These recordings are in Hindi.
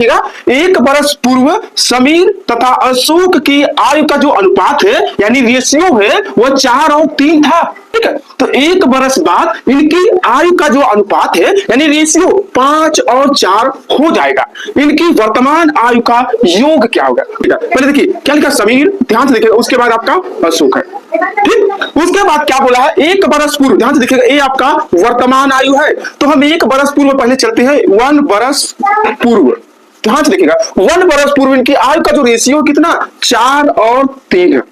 एक बरस पूर्व समीर तथा अशोक की आयु का जो अनुपात है यानी रेशियो है वो 4 और 3 था। ठीक है, तो एक बरस बाद इनकी आयु का जो अनुपात है यानी रेशियो 5 और 4 हो जाएगा। इनकी वर्तमान आयु का योग क्या होगा? पहले देखिए क्या लिखा समीर, ध्यान से देखिएगा, उसके बाद आपका अशोक है। ठीक, उसके बाद क्या बोला है? एक बरस पूर्व, ध्यान से देखिएगा, ये आपका वर्तमान आयु है, तो हम एक बरस पूर्व पहले चलते हैं। 1 बरस पूर्व, ध्यान से देखिएगा, 1 बरस पूर्व इनकी आयु का जो रेशियो कितना? 4 और 3 है।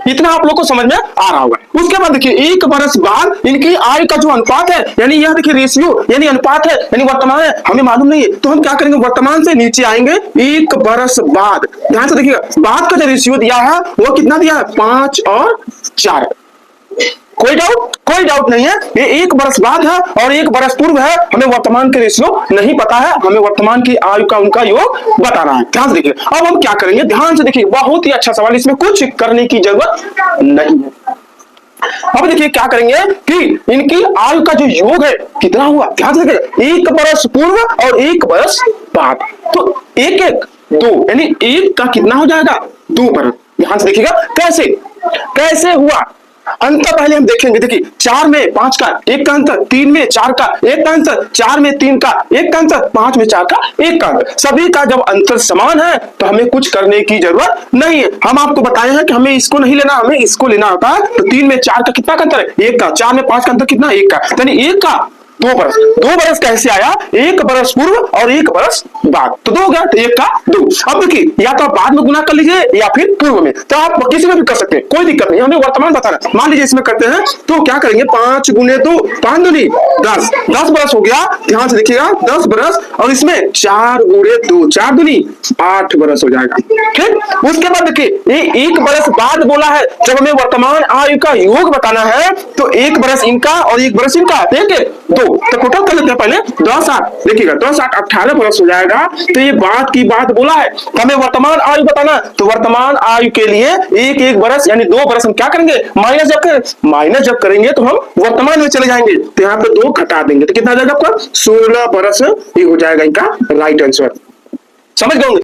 इतना आप लोग को समझ में आ रहा होगा। उसके बाद देखिए एक बरस बाद इनकी आय का जो अनुपात है यानी यह देखिए रेशियो यानी अनुपात है यानी वर्तमान है, हमें मालूम नहीं है, तो हम क्या करेंगे? वर्तमान से नीचे आएंगे। एक बरस बाद, ध्यान से देखिएगा, बाद का जो रेशियो दिया है वो कितना दिया है? 5 और 4। कोई डाउट नहीं है, ये एक बरस बाद है और एक बरस पूर्व है। हमें वर्तमान के रेशियो नहीं पता है, हमें वर्तमान की आयु का उनका योग बताना है। ध्यान से देखिए, अब हम क्या करेंगे? ध्यान से देखिए, बहुत ही अच्छा सवाल, इसमें कुछ करने की जरूरत नहीं है। अब देखिए क्या करेंगे कि इनकी आयु का जो योग है कितना हुआ? ध्यान से देखिए, एक बरस पूर्व और एक बरस बाद, तो एक एक 2 यानी एक का कितना हो जाएगा? 2 बरस। ध्यान से देखिएगा कैसे हुआ अंतर पहले हम देखेंगे। देखिए 4 में 5 का 1 का अंतर, 3 में 4 का 1 का अंतर, 4 में 3 का 1 का अंतर, 5 में 4 का 1 का अंतर। सभी का जब अंतर समान है तो हमें कुछ करने की जरूरत नहीं है। हम आपको बताए हैं कि हमें इसको नहीं लेना, हमें इसको लेना होता है। तो 3 में 4 का कितना का अंतर है? 1 का। 4 में 5 का अंतर कितना? 1 का। यानी 1 का 2 बरस। 2 बरस कैसे आया? एक बरस पूर्व और एक बरस बाद, तो 2 हो गया, तो 1 का 2। अब देखिए या तो आप बाद में गुना कर लीजिए या फिर पूर्व में, तो आप किसी में भी कर सकते हैं, कोई दिक्कत नहीं, हमें वर्तमान बताना। मान लीजिए इसमें करते हैं तो क्या करेंगे? 5 गुने 2, 5 दूनी 10, 10 बरस हो गया। ध्यान से देखिएगा, 10 बरस, और इसमें 4 गुने 2, 4 दूनी 8 बरस हो जाएगा। ठीक, उसके बाद देखिए ये एक बरस बाद बोला है, जब हमें वर्तमान आयु का योग बताना है तो एक बरस इनका और एक बरस इनका, एक 2, तो टोटल कर लेते हैं पहले। 10 8 देखिएगा, 10 8 18 बरस हो जाएगा। तो ये बाद की बात बोला है, तो हमें वर्तमान आयु बताना, तो वर्तमान आयु के लिए एक एक बरस यानी 2 बरस हम क्या करेंगे? माइनस जब करेंगे तो हम वर्तमान में चले जाएंगे, तो यहाँ पे 2 घटा देंगे, तो कितना आ जाएगा आपका? 16 बरस। ये हो जाएगा इनका राइट आंसर। समझ गए?